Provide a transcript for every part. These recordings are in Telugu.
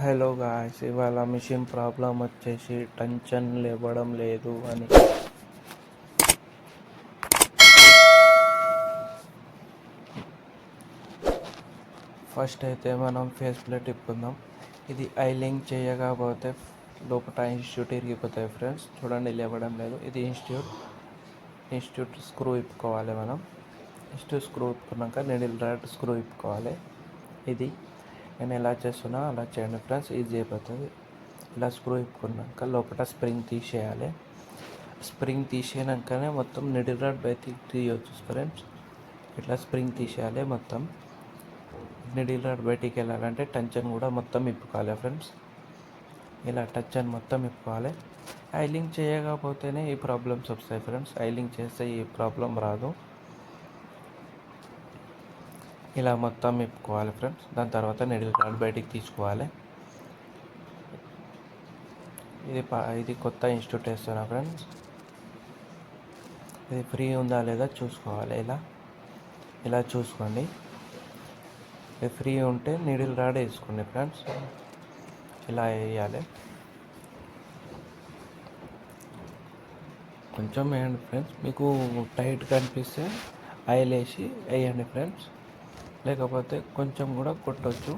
హలో గాయ్స్, ఇవాళ మిషన్ ప్రాబ్లం వచ్చేసి టెన్షన్ లేవడం లేదు అని. ఫస్ట్ అయితే మనం ఫేస్ ప్లేట్ ఇప్పుకుందాం. ఇది ఐలింగ్ చేయకపోతే లోపల ఇన్స్టిట్యూట్ ఇరిగిపోతాయి ఫ్రెండ్స్. చూడండి, లేవడం లేదు. ఇది ఇన్స్టిట్యూట్ స్క్రూ ఇప్పుకోవాలి మనం. ఇన్స్టిట్యూట్ స్క్రూ ఇప్పుకున్నాక నీడిల్ రాడ్ స్క్రూ ఇప్పుకోవాలి. ఇది నేను ఎలా చేస్తున్నా అలా చేయండి ఫ్రెండ్స్, ఈజీ అయిపోతుంది. ఇలా స్క్రూ ఇప్పుకున్నాక లోపల స్ప్రింగ్ తీసేయాలి. స్ప్రింగ్ తీసేనాకనే మొత్తం నీడిల్ రాడ్ బయటికి తీయవచ్చు ఫ్రెండ్స్. ఇట్లా స్ప్రింగ్ తీసేయాలి. మొత్తం నీడిల్ రాడ్ బయటికి వెళ్ళాలంటే టెన్షన్ కూడా మొత్తం ఇప్పుకోవాలి ఫ్రెండ్స్. ఇలా టెన్షన్ మొత్తం ఇప్పుకోవాలి. ఐలింగ్ చేయకపోతేనే ఈ ప్రాబ్లమ్స్ వస్తాయి ఫ్రెండ్స్. ఐలింగ్ చేస్తే ఈ ప్రాబ్లం రాదు. ఇలా మొత్తం ఇప్పుకోవాలి ఫ్రెండ్స్. దాని తర్వాత నీడిల్ రాడ్ బయటికి తీసుకోవాలి. ఇది కొత్త ఇన్స్టిట్యూట్ వేస్తున్నా ఫ్రెండ్స్. ఇది ఫ్రీ ఉందా లేదా చూసుకోవాలి. ఇలా చూసుకోండి. ఇది ఫ్రీ ఉంటే నీడిల్ రాడ్ వేసుకోండి ఫ్రెండ్స్. ఇలా వేయాలి. కొంచెం వేయండి ఫ్రెండ్స్. మీకు టైట్ కనిపిస్తే ఆయిల్ వేసి వేయండి ఫ్రెండ్స్. లేకపోతే కొంచెం కూడా కొట్టవచ్చు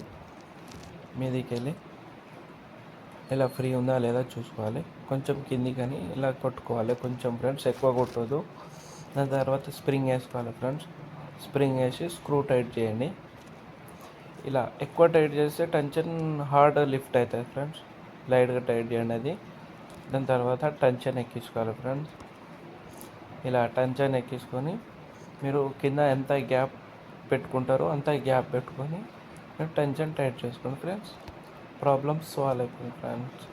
మీదికి వెళ్ళి. ఇలా ఫ్రీ ఉందా లేదా చూసుకోవాలి. కొంచెం కిందికని ఇలా కొట్టుకోవాలి కొంచెం ఫ్రెండ్స్, ఎక్కువ కొట్టదు. దాని తర్వాత స్ప్రింగ్ వేసుకోవాలి ఫ్రెండ్స్. స్ప్రింగ్ వేసి స్క్రూ టైట్ చేయండి. ఇలా ఎక్కువ టైట్ చేస్తే టెన్షన్ హార్డ్ లిఫ్ట్ అవుతుంది ఫ్రెండ్స్. లైట్గా టైట్ చేయండి అది. దాని తర్వాత టెన్షన్ ఎక్కించుకోవాలి ఫ్రెండ్స్. ఇలా టెన్షన్ ఎక్కించుకొని మీరు కింద ఎంత గ్యాప్ పెట్టుకుంటారో అంత గ్యాప్ పెట్టుకొని టెన్షన్ టైట్ చేసుకోండి ఫ్రెండ్స్. ప్రాబ్లమ్ సాల్వ్ అయిపోయింది ఫ్రెండ్స్.